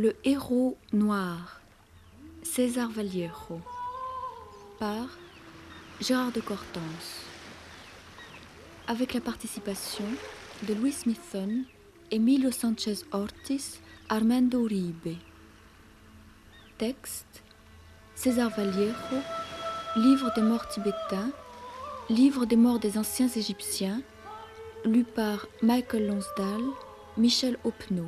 Le héros noir, César Vallejo, par Gérard de Cortance, avec la participation de Louis Smithson, Emilio Sanchez Ortiz, Armando Uribe. Texte, César Vallejo, Livre des morts tibétains, Livre des morts des anciens égyptiens, lu par Michael Lonsdale, Michel Opnaud.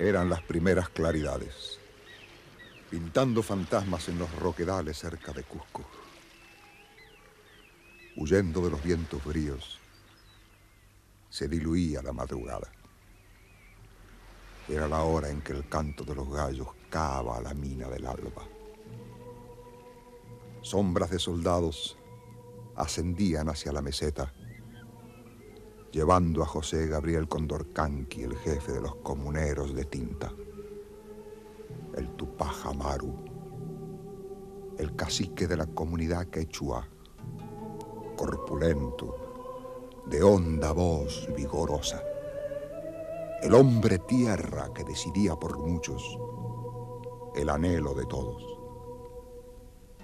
Eran las primeras claridades, pintando fantasmas en los roquedales cerca de Cusco. Huyendo de los vientos fríos, se diluía la madrugada. Era la hora en que el canto de los gallos cava a la mina del alba. Sombras de soldados ascendían hacia la meseta, llevando a José Gabriel Condorcanqui, el jefe de los comuneros de Tinta, el Tupac Amaru, el cacique de la comunidad quechua, corpulento, de honda voz vigorosa, el hombre tierra que decidía por muchos, el anhelo de todos,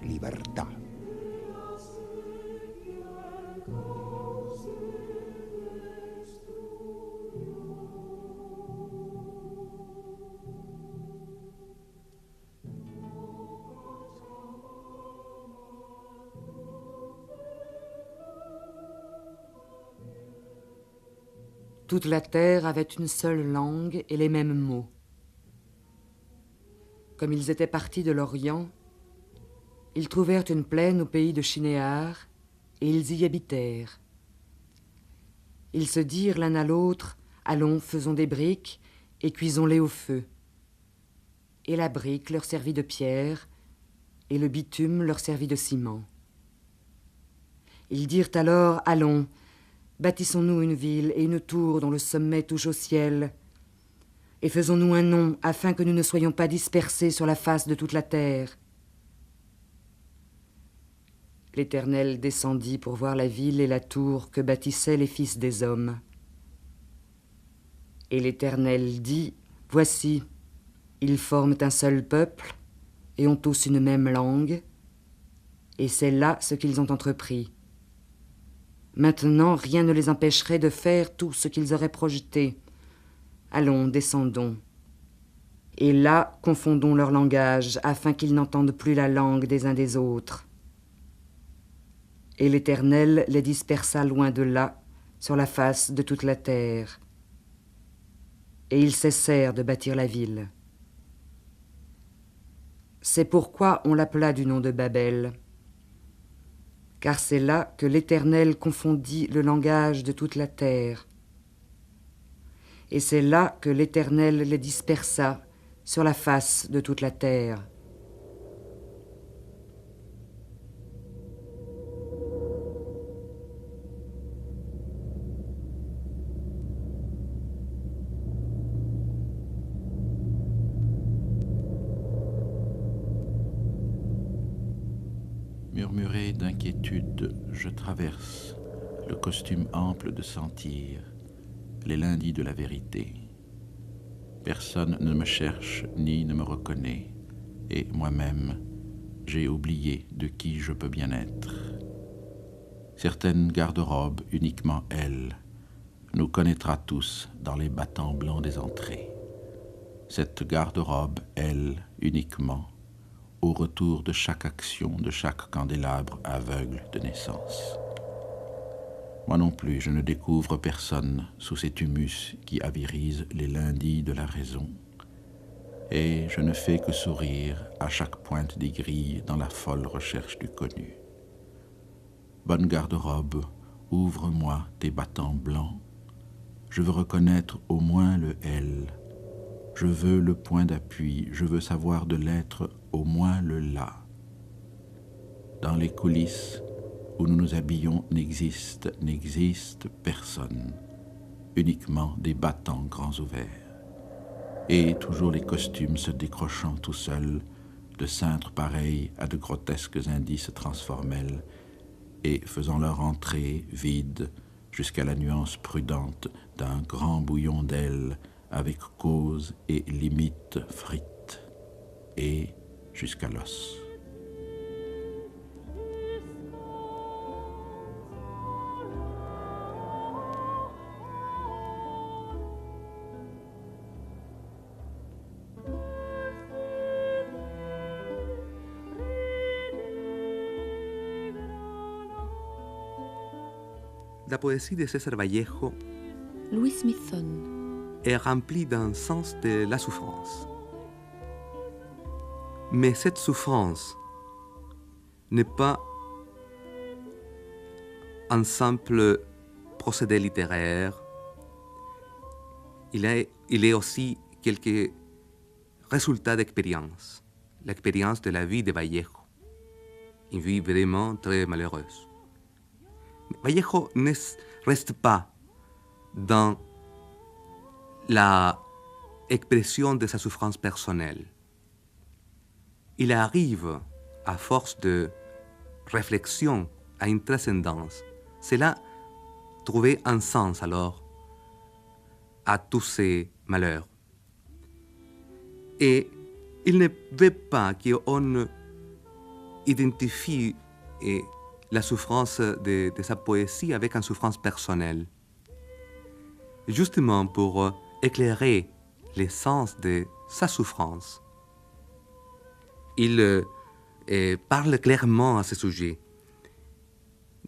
libertad. Toute la terre avait une seule langue et les mêmes mots. Comme ils étaient partis de l'Orient, ils trouvèrent une plaine au pays de Shinéar et ils y habitèrent. Ils se dirent l'un à l'autre, « Allons, faisons des briques et cuisons-les au feu. » Et la brique leur servit de pierre et le bitume leur servit de ciment. Ils dirent alors, « Allons, bâtissons-nous une ville et une tour dont le sommet touche au ciel, et faisons-nous un nom afin que nous ne soyons pas dispersés sur la face de toute la terre. » L'Éternel descendit pour voir la ville et la tour que bâtissaient les fils des hommes. Et l'Éternel dit, « Voici, ils forment un seul peuple et ont tous une même langue, et c'est là ce qu'ils ont entrepris. Maintenant, rien ne les empêcherait de faire tout ce qu'ils auraient projeté. Allons, descendons. Et là, confondons leur langage, afin qu'ils n'entendent plus la langue des uns des autres. » Et l'Éternel les dispersa loin de là, sur la face de toute la terre. Et ils cessèrent de bâtir la ville. C'est pourquoi on l'appela du nom de Babel. Car c'est là que l'Éternel confondit le langage de toute la terre. Et c'est là que l'Éternel les dispersa sur la face de toute la terre. Murmuré d'inquiétude, je traverse, le costume ample de sentir, les lundis de la vérité. Personne ne me cherche ni ne me reconnaît, et moi-même, j'ai oublié de qui je peux bien être. Certaines garde-robes, uniquement elle, nous connaîtra tous dans les battants blancs des entrées. Cette garde-robe, elle, uniquement, au retour de chaque action, de chaque candélabre aveugle de naissance. Moi non plus, je ne découvre personne sous cet humus qui avirise les lundis de la raison, et je ne fais que sourire à chaque pointe des grilles dans la folle recherche du connu. Bonne garde-robe, ouvre-moi tes battants blancs, je veux reconnaître au moins le L. Je veux le point d'appui, je veux savoir de l'être au moins le là. Dans les coulisses où nous nous habillons n'existe personne, uniquement des battants grands ouverts. Et toujours les costumes se décrochant tout seuls, de cintres pareils à de grotesques indices transformels, et faisant leur entrée vide jusqu'à la nuance prudente d'un grand bouillon d'ailes avec cause et limite frites, et jusqu'à l'os. La poésie de César Vallejo Louis Smithson. est remplie d'un sens de la souffrance. Mais cette souffrance n'est pas un simple procédé littéraire. Il est aussi quelques résultats d'expérience. L'expérience de la vie de Vallejo. Une vie vraiment très malheureuse. Vallejo ne reste pas dans la expression de sa souffrance personnelle. Il arrive, à force de réflexion, à une transcendance. Cela trouvait un sens alors à tous ces malheurs. Et il ne veut pas qu'on identifie la souffrance de sa poésie avec une souffrance personnelle. Justement pour éclairer l'essence de sa souffrance. Il parle clairement à ce sujet.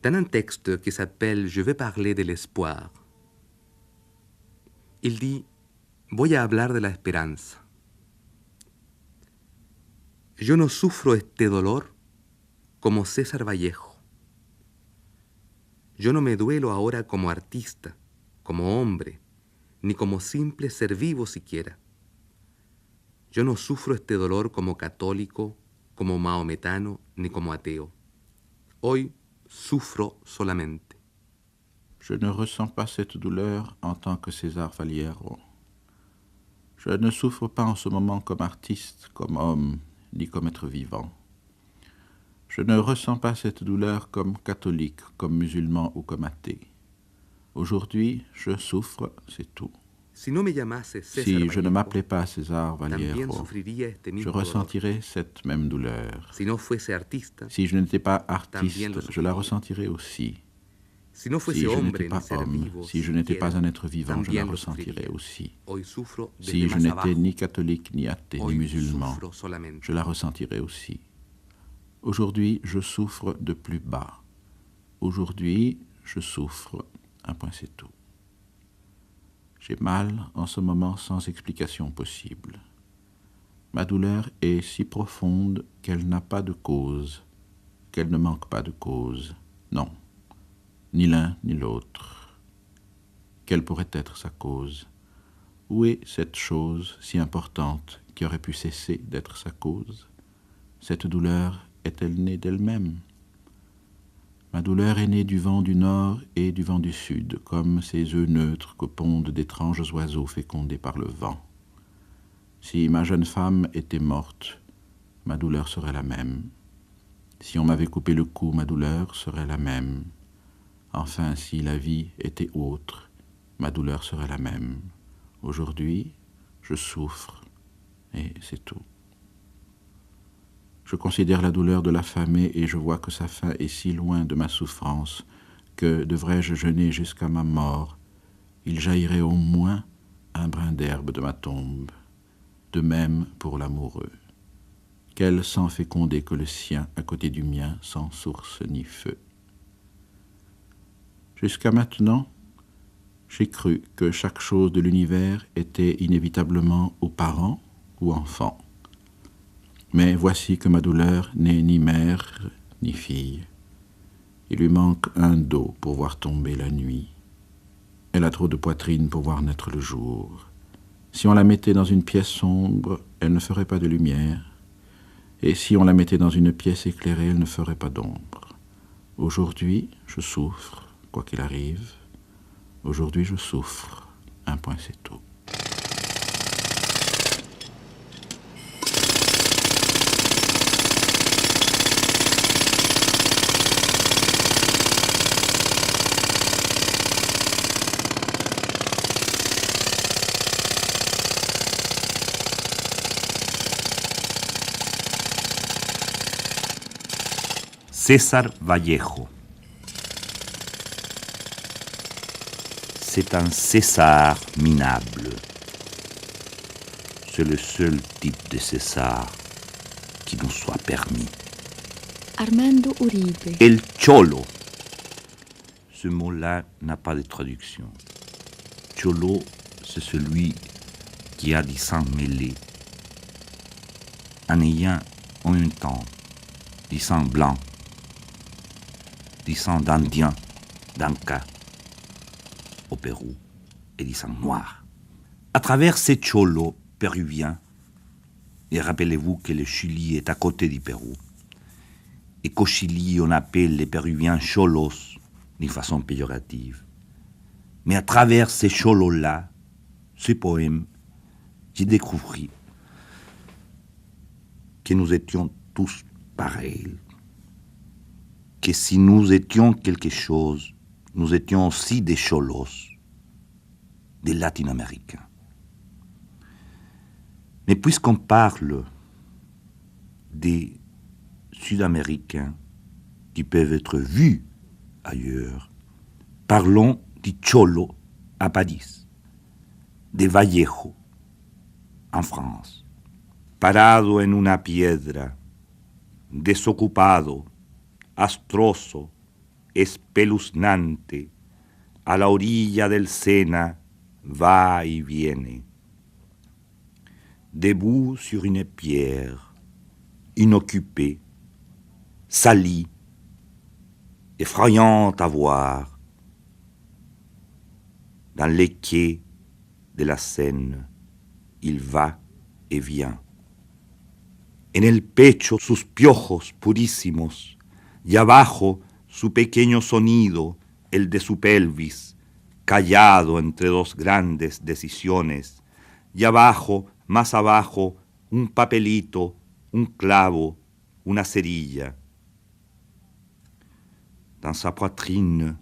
Dans un texte qui s'appelle « Je vais parler de l'espoir », il dit « Voy a hablar de la esperanza. Yo no sufro este dolor como César Vallejo. Yo no me duelo ahora como artista, como hombre, ni como simple ser vivo siquiera. Yo no sufro este dolor como católico, como mahometano, ni como ateo. Hoy sufro solamente. Je ne ressens pas cette douleur en tant que César Vallejo. Je ne souffre pas en ce moment comme artiste, comme homme, ni comme être vivant. Je ne ressens pas cette douleur comme catholique, comme musulman ou comme athée. Aujourd'hui, je souffre, c'est tout. Si je ne m'appelais pas César Vallejo, je ressentirais cette même douleur. Si je n'étais pas artiste, je la ressentirais aussi. Si je n'étais pas homme, si je n'étais pas un être vivant, je la ressentirais aussi. Si je n'étais ni catholique, ni athée, ni musulman, je la ressentirais aussi. Aujourd'hui, je souffre de plus bas. Aujourd'hui, je souffre, un point c'est tout. J'ai mal en ce moment sans explication possible. Ma douleur est si profonde qu'elle n'a pas de cause, qu'elle ne manque pas de cause. Non, ni l'un ni l'autre. Quelle pourrait être sa cause? Où est cette chose si importante qui aurait pu cesser d'être sa cause? Cette douleur est-elle née d'elle-même? Ma douleur est née du vent du nord et du vent du sud, comme ces œufs neutres que pondent d'étranges oiseaux fécondés par le vent. Si ma jeune femme était morte, ma douleur serait la même. Si on m'avait coupé le cou, ma douleur serait la même. Enfin, si la vie était autre, ma douleur serait la même. Aujourd'hui, je souffre, et c'est tout. Je considère la douleur de l'affamé et je vois que sa fin est si loin de ma souffrance que, devrais-je jeûner jusqu'à ma mort, il jaillirait au moins un brin d'herbe de ma tombe. De même pour l'amoureux. Quel sang fécondé que le sien à côté du mien, sans source ni feu. Jusqu'à maintenant, j'ai cru que chaque chose de l'univers était inévitablement ou parent ou enfant. Mais voici que ma douleur n'est ni mère ni fille. Il lui manque un dos pour voir tomber la nuit. Elle a trop de poitrine pour voir naître le jour. Si on la mettait dans une pièce sombre, elle ne ferait pas de lumière. Et si on la mettait dans une pièce éclairée, elle ne ferait pas d'ombre. Aujourd'hui, je souffre, quoi qu'il arrive. Aujourd'hui, je souffre. Un point, c'est tout. César Vallejo. C'est un César minable. C'est le seul type de César qui nous soit permis. Armando Uribe. El cholo. Ce mot-là n'a pas de traduction. Cholo, c'est celui qui a du sang mêlé, en ayant en même temps du sang blanc, du sang d'Indien, d'Inca, au Pérou, et du sang noir. À travers ces cholos péruviens, et rappelez-vous que le Chili est à côté du Pérou, et qu'au Chili on appelle les Péruviens cholos d'une façon péjorative. Mais à travers ces cholos-là, ce poème, j'ai découvert que nous étions tous pareils, que si nous étions quelque chose, nous étions aussi des cholos, des latino-américains. Mais puisqu'on parle des Sud-Américains qui peuvent être vus ailleurs, parlons du cholo à París, de Vallejo en France. Parado en una piedra, desocupado, astroso, espeluznante, a la orilla del Sena, va y viene. Debout sur une pierre, inoccupée, salie, effrayante à voir, dans les quais de la Seine, il va y vient. En el pecho sus piojos purísimos, y abajo su pequeño sonido, el de su pelvis, callado entre dos grandes decisiones, y abajo, más abajo, un papelito, un clavo, una cerilla. Dans sa poitrine,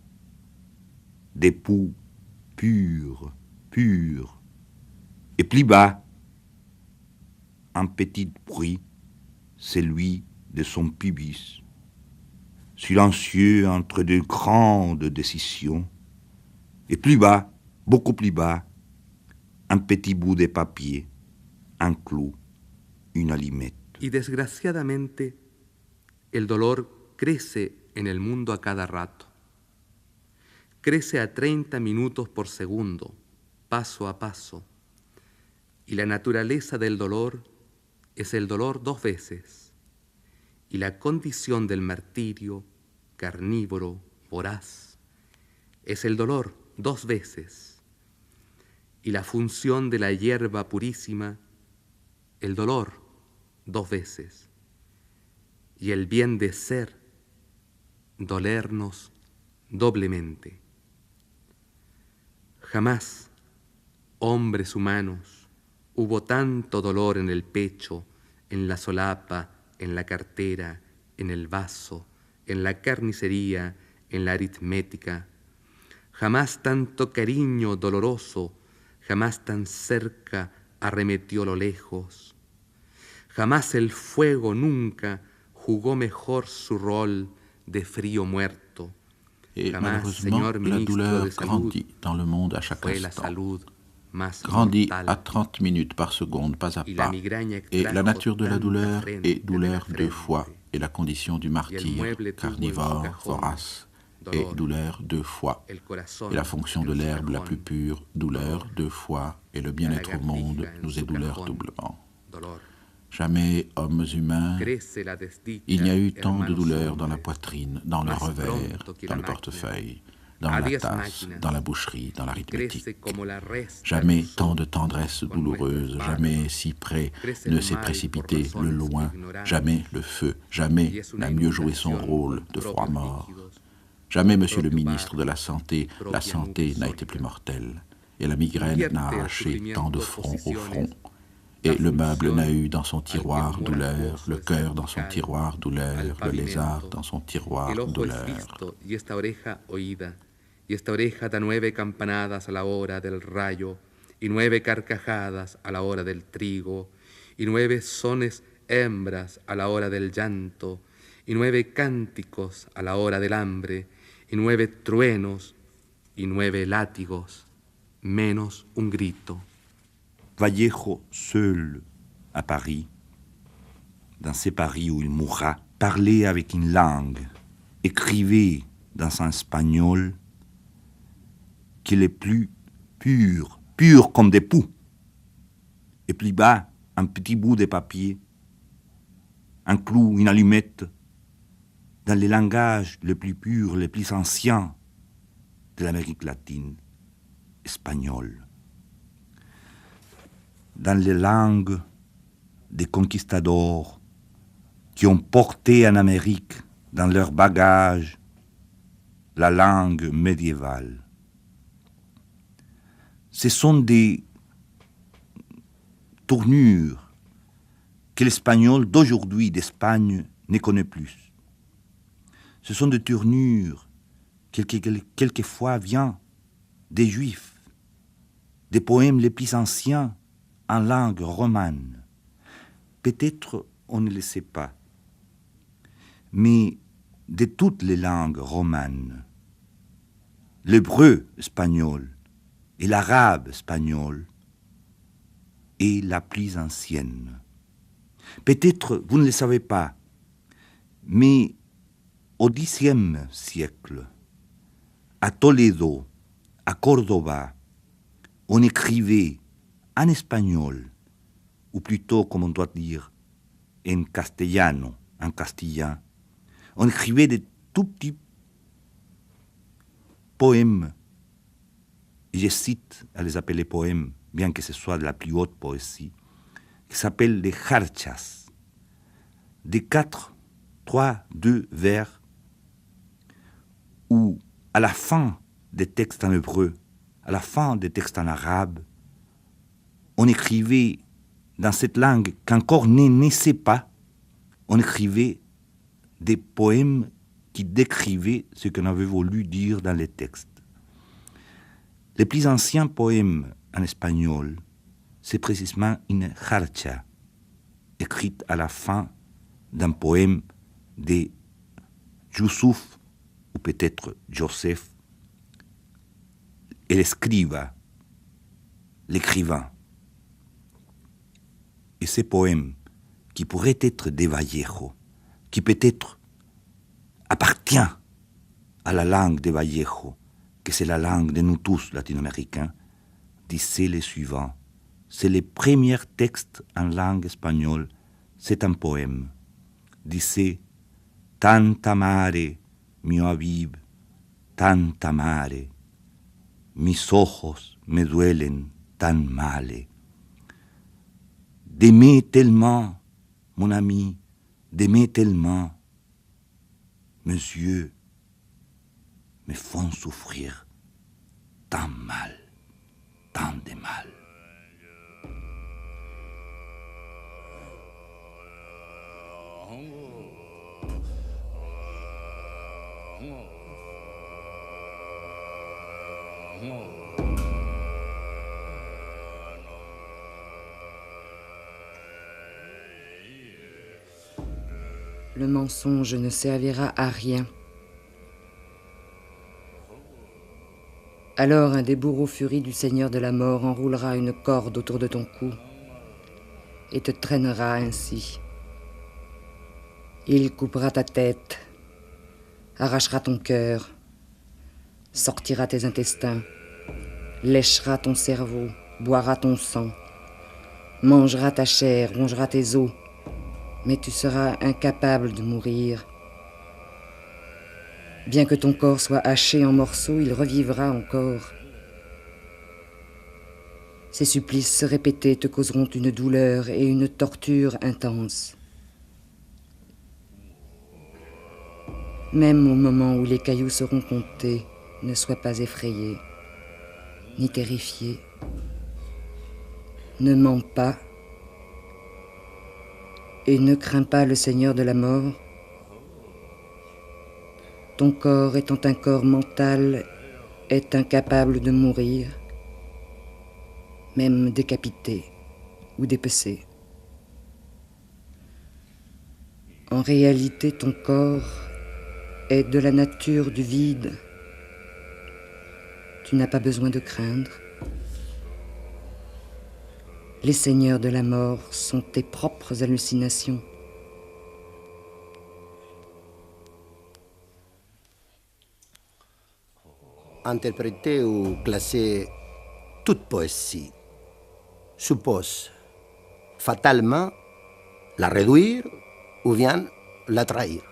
des poux purs, purs, et plus bas, un petit bruit, celui de son pubis, silencieux entre de grandes décisions, et plus bas, beaucoup plus bas, un petit bout de papier, un clou, une allumette. Y desgraciadamente, el dolor crece en el mundo a cada rato. Crece a 30 minutos por segundo, paso a paso. Y la naturaleza del dolor es el dolor 2 veces. Y la condición del martirio, carnívoro, voraz, es el dolor 2 veces. Y la función de la hierba purísima, el dolor 2 veces. Y el bien de ser, dolernos doblemente. Jamás, hombres humanos, hubo tanto dolor en el pecho, en la solapa, en la cartera, en el vaso, en la carnicería, en la aritmética. Jamás tanto cariño doloroso, jamás tan cerca arremetió lo lejos. Jamás el fuego nunca jugó mejor su rol de frío muerto. Et Jamás, malheureusement, señor la ministro douleur de salud, grandit dans le monde à chaque fue la instant. salud más Grandit mortal. à 30 minutes par seconde, pas à Y la pas. migraña Et la extrajo nature de la tanta douleur frente est douleur de la 2 frente. fois, et la condition du martyr, mueble tuvo en su carnivore, cajón vorace, et dolor. douleur 2 fois. El corazón Et la fonction de en su l'herbe la cajón, plus pure, douleur 2 fois, et le bien-être au monde lagartija en nous su est douleur cajón, doublement. dolor. Jamais, hommes humains, Crece la desdicha, il n'y a eu tant de hermanos douleur dans la hombres, poitrine, dans le más revers, pronto que dans la le máquina. portefeuille, dans A la 10 tasse, máquinas, dans la boucherie, dans y l'arithmétique. crece como la resta Jamais del tant sol de tendresse con douloureuse, nuestras jamais barbas. si près Crece ne el s'est mal précipité por le razones loin, ignorantes. jamais le feu, Y jamais es una n'a mieux joué son inundación rôle por de froid propios mort. líquidos, Jamais, por monsieur le propio ministre de barro, la Santé, la propia santé nube n'a été plus sólida. mortelle. Et la migraine Invierte n'a el arraché tant de front au sufrimiento front. posiciones, Et la le meuble n'a función eu dans son al que tiroir el douleur, morajoso le es cœur dans son vertical, tiroir al douleur, le pavimento. lézard dans son tiroir El ojo es douleur. visto y esta oreja oída, y esta oreja da 9 campanadas a la hora del rayo, y 9 carcajadas a la hora del trigo, y 9 sones hembras a la hora del llanto, y 9 cánticos a la hora del hambre, y 9 truenos, y 9 látigos, menos un grito. Vallejo seul à Paris, dans ces Paris où il mourra, parlait avec une langue, écrivait dans un espagnol qui est plus pur, pur comme des poux. Et plus bas, un petit bout de papier, un clou, une allumette, dans les langages les plus purs, les plus anciens de l'Amérique latine, espagnol. Dans les langues des conquistadors qui ont porté en Amérique dans leur bagage la langue médiévale. Ce sont des tournures que l'espagnol d'aujourd'hui d'Espagne ne connaît plus. Ce sont des tournures qui quelquefois viennent des Juifs, des poèmes les plus anciens en langue romane. Peut-être on ne le sait pas, mais de toutes les langues romanes, l'hébreu espagnol et l'arabe espagnol est la plus ancienne. Peut-être vous ne le savez pas, mais au Xe siècle, à Toledo, à Cordoba, on écrivait en espagnol, ou plutôt, comme on doit dire, en castellano, en castillan, on écrivait des tout petits poèmes, et je cite à les appeler poèmes, bien que ce soit de la plus haute poésie, qui s'appellent les jarchas, des 4, 3, 2 vers, où à la fin des textes en hébreu, à la fin des textes en arabe, on écrivait dans cette langue qu'encore ne naissait pas, on écrivait des poèmes qui décrivaient ce qu'on avait voulu dire dans les textes. Les plus anciens poèmes en espagnol, c'est précisément une jarcha, écrite à la fin d'un poème de Yusuf, ou peut-être Joseph, et l'escriva, l'écrivain. Et ces poèmes, qui pourraient être des Vallejo, qui peut-être appartient à la langue des Vallejo, que c'est la langue de nous tous latino-américains, disaient les suivants. C'est le premier texte en langue espagnole, c'est un poème. Disait « Tanta mare, mio aviv, tanta mare, mis ojos me duelen tan male. D'aimer tellement, mon ami, d'aimer tellement, mes yeux me font souffrir tant mal, tant de mal. » Le mensonge ne servira à rien. Alors un des bourreaux furies du Seigneur de la mort enroulera une corde autour de ton cou et te traînera ainsi. Il coupera ta tête, arrachera ton cœur, sortira tes intestins, léchera ton cerveau, boira ton sang, mangera ta chair, rongera tes os, mais tu seras incapable de mourir. Bien que ton corps soit haché en morceaux, il revivra encore. Ces supplices répétés te causeront une douleur et une torture intense. Même au moment où les cailloux seront comptés, ne sois pas effrayé, ni terrifié. Ne mens pas et ne crains pas le Seigneur de la mort. Ton corps étant un corps mental est incapable de mourir, même décapité ou dépecé. En réalité, ton corps est de la nature du vide. Tu n'as pas besoin de craindre. Les seigneurs de la mort sont tes propres hallucinations. Interpréter ou classer toute poésie suppose fatalement la réduire ou bien la trahir.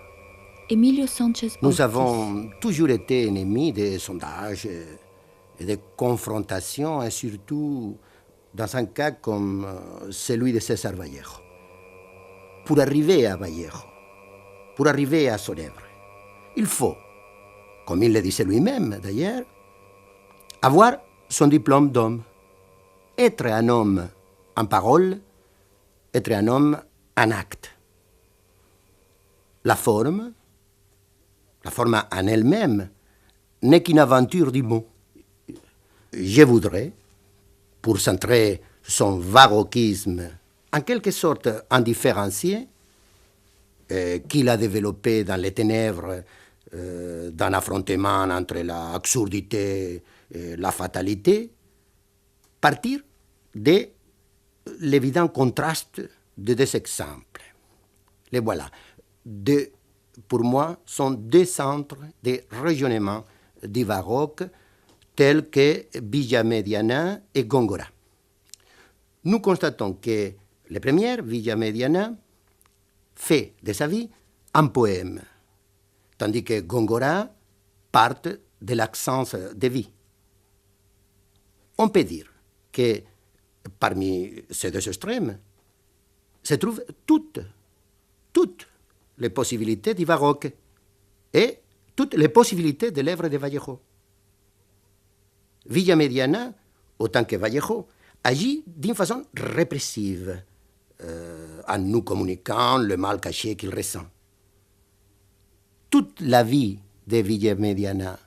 Emilio Sánchez Nous Ortiz. avons toujours été ennemis des sondages et des confrontations, et surtout dans un cas comme celui de César Vallejo. Pour arriver à Vallejo, pour arriver à son œuvre, il faut, comme il le disait lui-même d'ailleurs, avoir son diplôme d'homme, être un homme en parole, être un homme en acte. La forme en elle-même, n'est qu'une aventure du mot. Je voudrais, pour centrer son baroquisme en quelque sorte indifférencié, qu'il a développé dans les ténèbres, d'un affrontement entre l'absurdité et la fatalité, partir de l'évident contraste de deux exemples. Les voilà. Pour moi, sont deux centres de rayonnement du baroque tels que Villamediana et Góngora. Nous constatons que le premier, Villamediana, fait de sa vie un poème, tandis que Góngora part de l'absence de vie. On peut dire que parmi ces deux extrêmes se trouvent toutes les possibilités du baroque et toutes les possibilités de l'œuvre de Vallejo. Villamediana, autant que Vallejo, agit d'une façon répressive, en nous communiquant le mal caché qu'il ressent. Toute la vie de Villamediana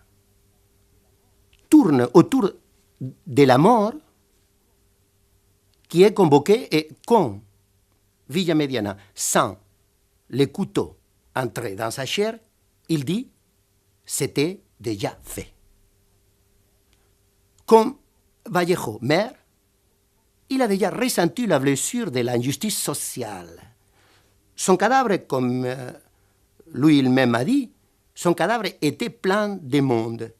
tourne autour de la mort qui est convoquée, et quand Villamediana sent le couteau entrer dans sa chair, il dit « c'était déjà fait ». Comme Vallejo meurt, il a déjà ressenti la blessure de l'injustice sociale. Son cadavre, comme lui-même a dit, son cadavre était plein de monde.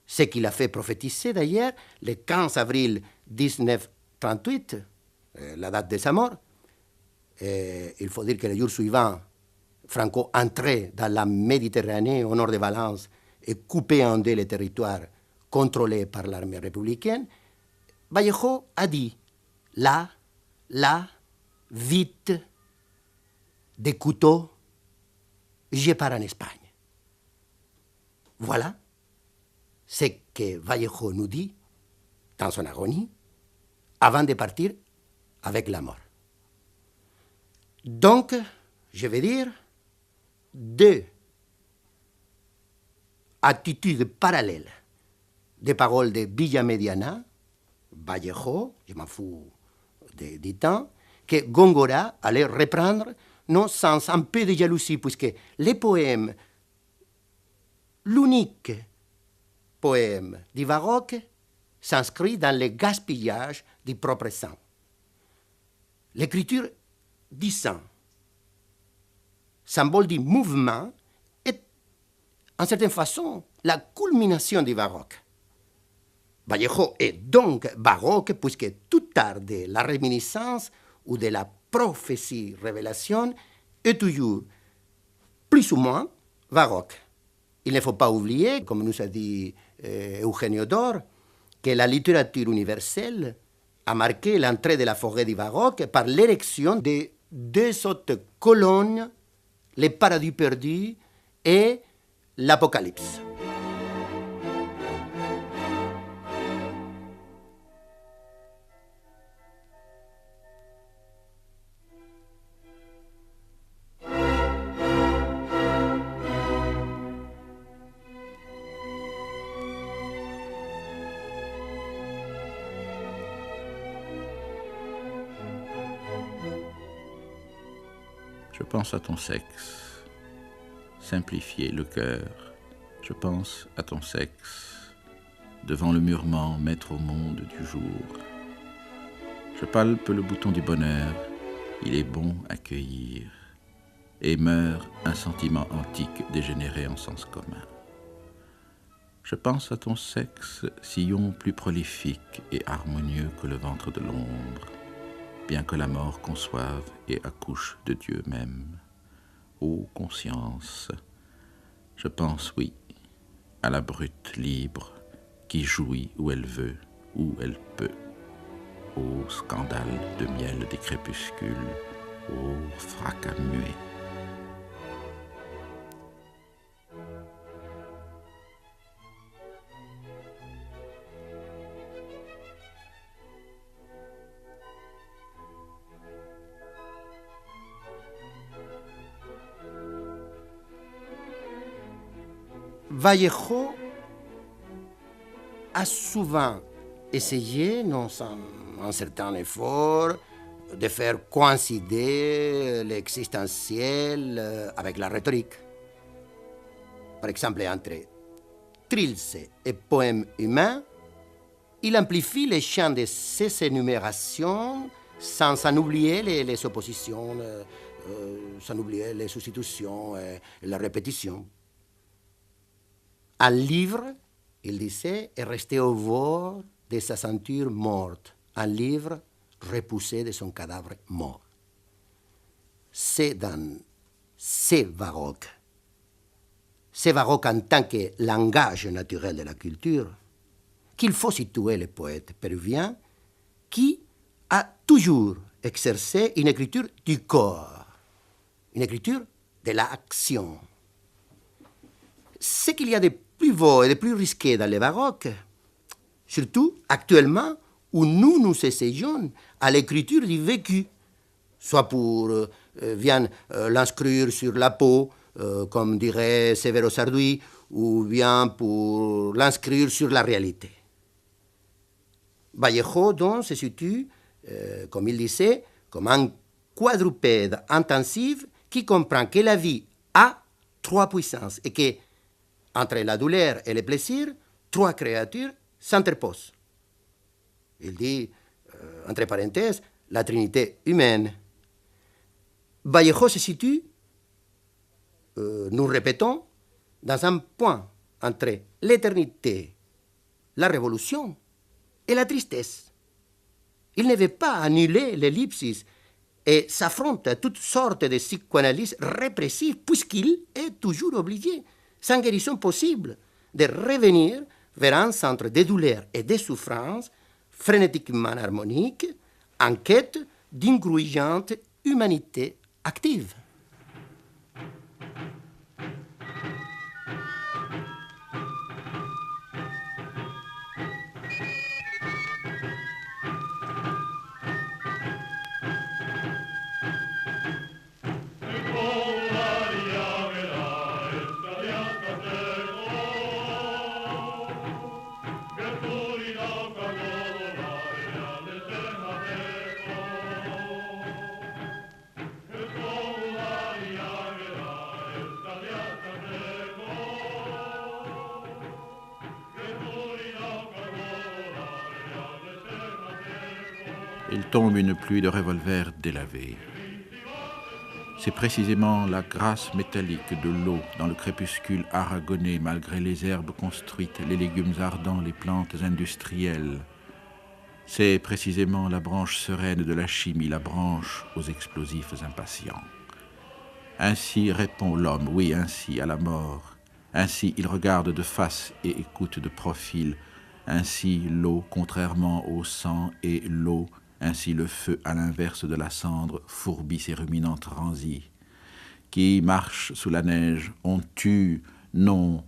Ce qu'il a fait prophétiser d'ailleurs le 15 avril 1938, la date de sa mort. Et il faut dire que le jour suivant, Franco entrait dans la Méditerranée au nord de Valence et coupait en deux les territoires contrôlés par l'armée républicaine. Vallejo a dit là, vite, des couteaux, je pars en Espagne. Voilà ce que Vallejo nous dit dans son agonie avant de partir avec la mort. Donc, je vais dire, deux attitudes parallèles des paroles de Villamediana, Vallejo, je m'en fous du temps, que Góngora allait reprendre, non sans un peu de jalousie, puisque les poèmes, l'unique poème du baroque, s'inscrit dans le gaspillage du propre sang. L'écriture du sang, symbole du mouvement, est en certaine façon la culmination du baroque. Vallejo est donc baroque puisque tout art de la réminiscence ou de la prophétie-révélation est toujours plus ou moins baroque. Il ne faut pas oublier, comme nous a dit Eugenio d'Or, que la littérature universelle a marqué l'entrée de la forêt du baroque par l'érection de deux autres colonnes, le paradis perdu et l'Apocalypse. Je pense à ton sexe. Simplifier le cœur. Je pense à ton sexe. Devant le murement, mettre au monde du jour. Je palpe le bouton du bonheur. Il est bon à cueillir. Et meurt un sentiment antique dégénéré en sens commun. Je pense à ton sexe, sillon plus prolifique et harmonieux que le ventre de l'ombre, bien que la mort conçoive et accouche de Dieu même. Ô conscience, je pense, oui, à la brute libre qui jouit où elle veut, où elle peut. Ô scandale de miel des crépuscules, ô fracas muet. Vallejo a souvent essayé, non sans un certain effort, de faire coïncider l'existentiel avec la rhétorique. Par exemple, entre trilce et poème humain, il amplifie les champs de ses énumérations sans en oublier les oppositions, sans oublier les substitutions et la répétition. Un livre, il disait, est resté au bord de sa ceinture morte. Un livre repoussé de son cadavre mort. C'est dans ces baroques en tant que langage naturel de la culture, qu'il faut situer le poète péruvien qui a toujours exercé une écriture du corps, une écriture de l'action. Ce qu'il y a de plus beau et de plus risqué dans le baroque, surtout actuellement où nous essayons à l'écriture du vécu, soit pour bien l'inscrire sur la peau, comme dirait Severo Sarduy, ou bien pour l'inscrire sur la réalité. Vallejo, donc, se situe, comme il disait, comme un quadrupède intensif qui comprend que la vie a trois puissances et que, entre la douleur et le plaisir, trois créatures s'interposent. Il dit, entre parenthèses, la trinité humaine. Vallejo se situe, nous répétons, dans un point entre l'éternité, la révolution et la tristesse. Il ne veut pas annuler l'ellipsis et s'affronte à toutes sortes de psychanalyses répressives puisqu'il est toujours obligé, sans guérison possible, de revenir vers un centre de douleur et de souffrance frénétiquement harmonique, en quête d'une grouillante humanité active. Il tombe une pluie de revolvers délavés. C'est précisément la grâce métallique de l'eau dans le crépuscule aragonné malgré les herbes construites, les légumes ardents, les plantes industrielles. C'est précisément la branche sereine de la chimie, la branche aux explosifs impatients. Ainsi répond l'homme, oui, ainsi à la mort. Ainsi il regarde de face et écoute de profil. Ainsi l'eau, contrairement au sang, et l'eau, ainsi le feu, à l'inverse de la cendre, fourbit ses ruminantes ranzies. Qui marche sous la neige, on tue, non.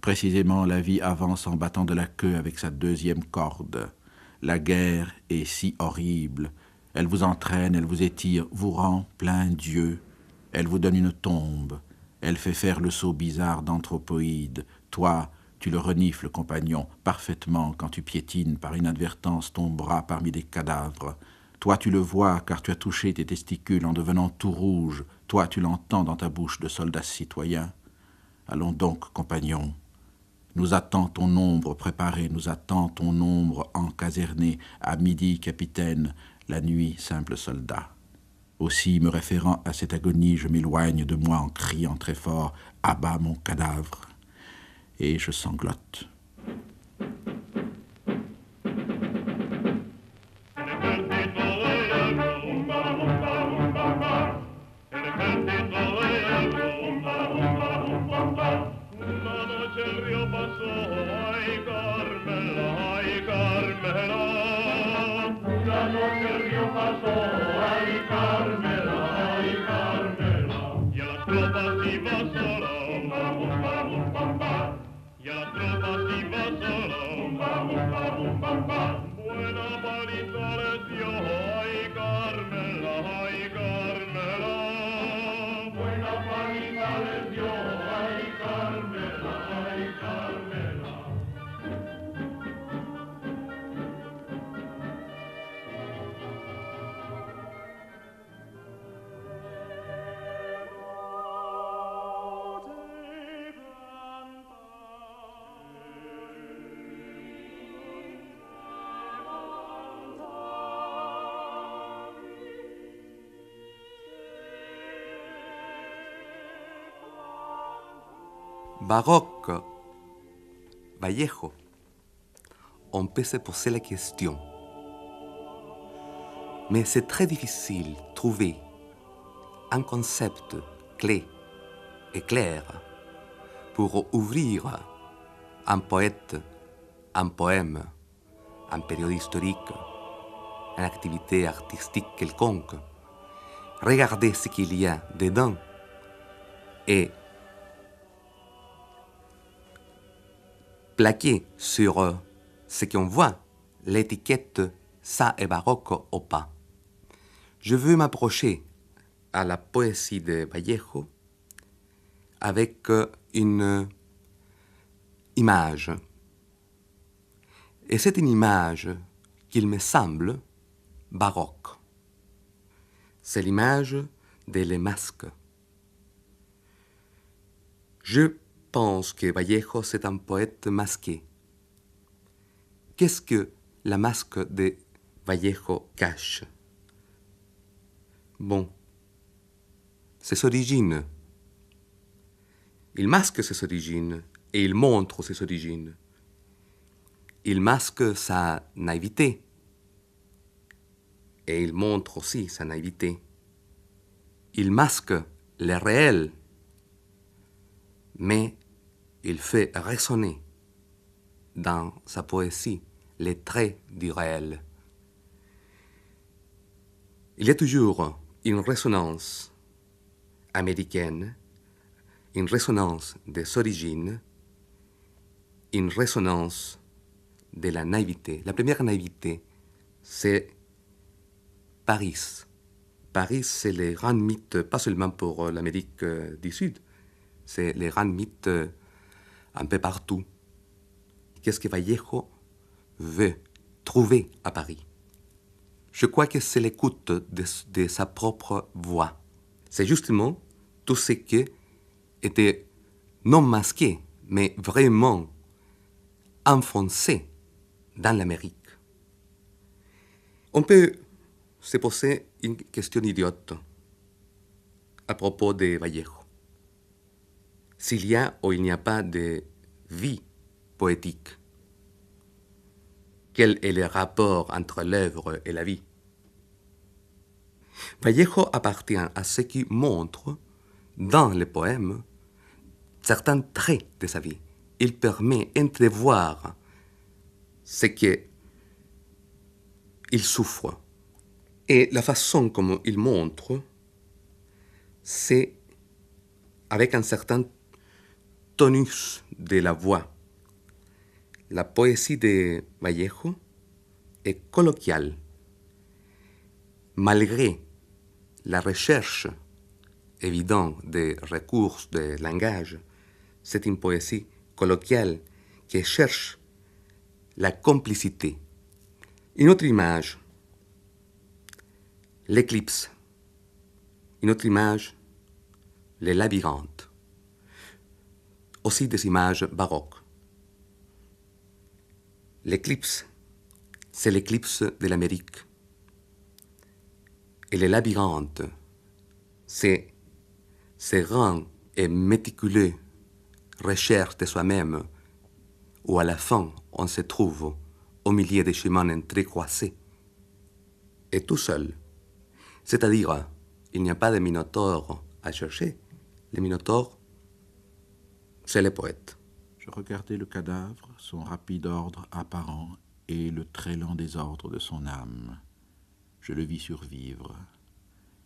Précisément la vie avance en battant de la queue avec sa deuxième corde. La guerre est si horrible. Elle vous entraîne, elle vous étire, vous rend plein d'yeux. Elle vous donne une tombe. Elle fait faire le saut bizarre d'anthropoïde. Toi, tu le renifles, compagnon, parfaitement quand tu piétines par inadvertance ton bras parmi des cadavres. Toi, tu le vois, car tu as touché tes testicules en devenant tout rouge. Toi, tu l'entends dans ta bouche de soldat citoyen. Allons donc, compagnons. Nous attend ton ombre préparée, nous attend ton ombre encaserné. À midi, capitaine, la nuit, simple soldat. Aussi, me référant à cette agonie, je m'éloigne de moi en criant très fort « À bas mon cadavre !» et je sanglote. Baroque, Vallejo, on peut se poser la question. Mais c'est très difficile de trouver un concept clé et clair pour ouvrir un poète, un poème, un période historique, une activité artistique quelconque. Regardez ce qu'il y a dedans et plaquer sur ce qu'on voit l'étiquette « ça est baroque ou pas ». Je veux m'approcher à la poésie de Vallejo avec une image. Et c'est une image qu'il me semble baroque. C'est l'image des les masques. Je pense que Vallejo, c'est un poète masqué. Qu'est-ce que la masque de Vallejo cache? Bon, ses origines. Il masque ses origines et il montre ses origines. Il masque sa naïveté et il montre aussi sa naïveté. Il masque le réel, mais il fait résonner dans sa poésie les traits du réel. Il y a toujours une résonance américaine, une résonance des origines, une résonance de la naïveté. La première naïveté, c'est Paris. Paris, c'est les grands mythes, pas seulement pour l'Amérique du Sud, c'est les grands mythes un peu partout. Qu'est-ce que Vallejo veut trouver à Paris? Je crois que c'est l'écoute de sa propre voix. C'est justement tout ce qui était non masqué, mais vraiment enfoncé dans l'Amérique. On peut se poser une question idiote à propos de Vallejo. S'il y a ou il n'y a pas de vie poétique, quel est le rapport entre l'œuvre et la vie? Vallejo appartient à ce qui montre dans les poèmes certains traits de sa vie. Il permet d'entrevoir ce qu'il souffre. Et la façon comme il montre, c'est avec un certain tonus de la voix. La poésie de Vallejo est colloquiale. Malgré la recherche évidente des recours de langage, c'est une poésie colloquiale qui cherche la complicité. Une autre image, L'éclipse. Une autre image, les labyrinthes. Aussi des images baroques. L'éclipse, c'est l'éclipse de l'Amérique. Et les labyrinthes, c'est ces grands et méticuleux recherches de soi-même où à la fin on se trouve au milieu des chemins entrecroisés et tout seul. C'est-à-dire, il n'y a pas de minotaure à chercher. Le minotaure, c'est le poète. Je regardais le cadavre, son rapide ordre apparent et le très lent désordre de son âme. Je le vis survivre.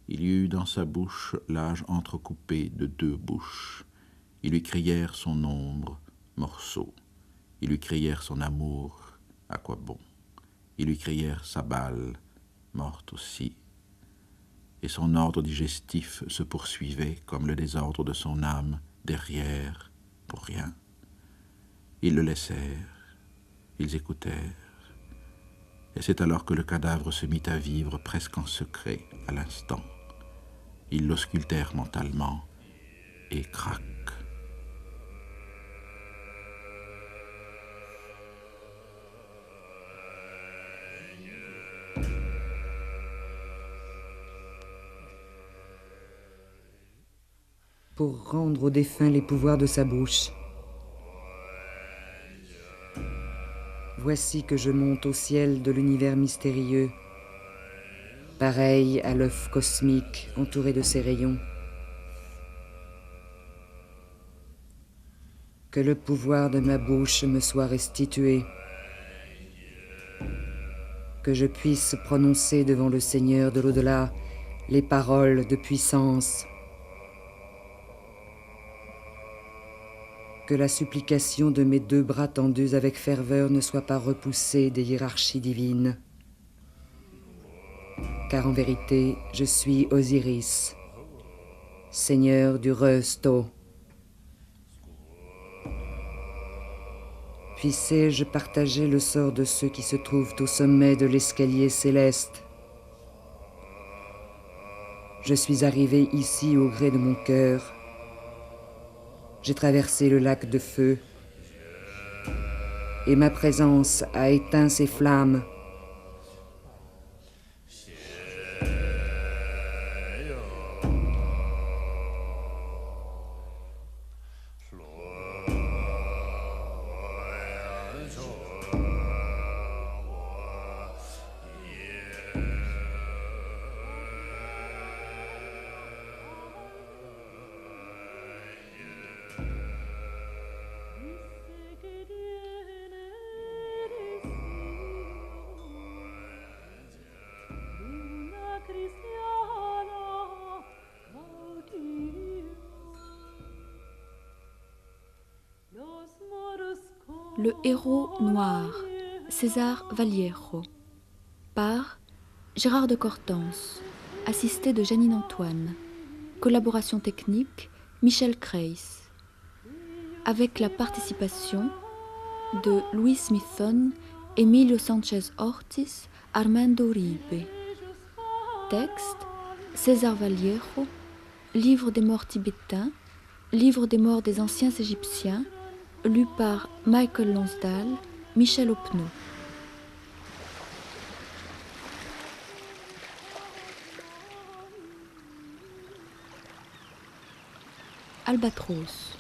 Il y eut dans sa bouche l'âge entrecoupé de deux bouches. Ils lui crièrent son ombre, morceau. Ils lui crièrent son amour, à quoi bon. Ils lui crièrent sa balle, morte aussi. Et son ordre digestif se poursuivait comme le désordre de son âme, derrière, pour rien. Ils le laissèrent, ils écoutèrent. Et c'est alors que le cadavre se mit à vivre presque en secret, à l'instant. Ils l'auscultèrent mentalement, et crac. Pour rendre au défunt les pouvoirs de sa bouche. Voici que je monte au ciel de l'univers mystérieux, pareil à l'œuf cosmique entouré de ses rayons. Que le pouvoir de ma bouche me soit restitué, que je puisse prononcer devant le Seigneur de l'au-delà les paroles de puissance, que la supplication de mes deux bras tendus avec ferveur ne soit pas repoussée des hiérarchies divines. Car en vérité, je suis Osiris, seigneur du Reusto. Puissé-je partager le sort de ceux qui se trouvent au sommet de l'escalier céleste. Je suis arrivé ici au gré de mon cœur. J'ai traversé le lac de feu et ma présence a éteint ses flammes. Le héros noir, César Vallejo, par Gérard de Cortance, assisté de Janine Antoine, collaboration technique Michel Kreis, avec la participation de Louis Smithson, Emilio Sanchez Ortiz, Armando Uribe. Texte César Vallejo, Livre des morts tibétains, Livre des morts des anciens égyptiens, lu par Michael Lonsdale, Michel Opnaud. Albatros.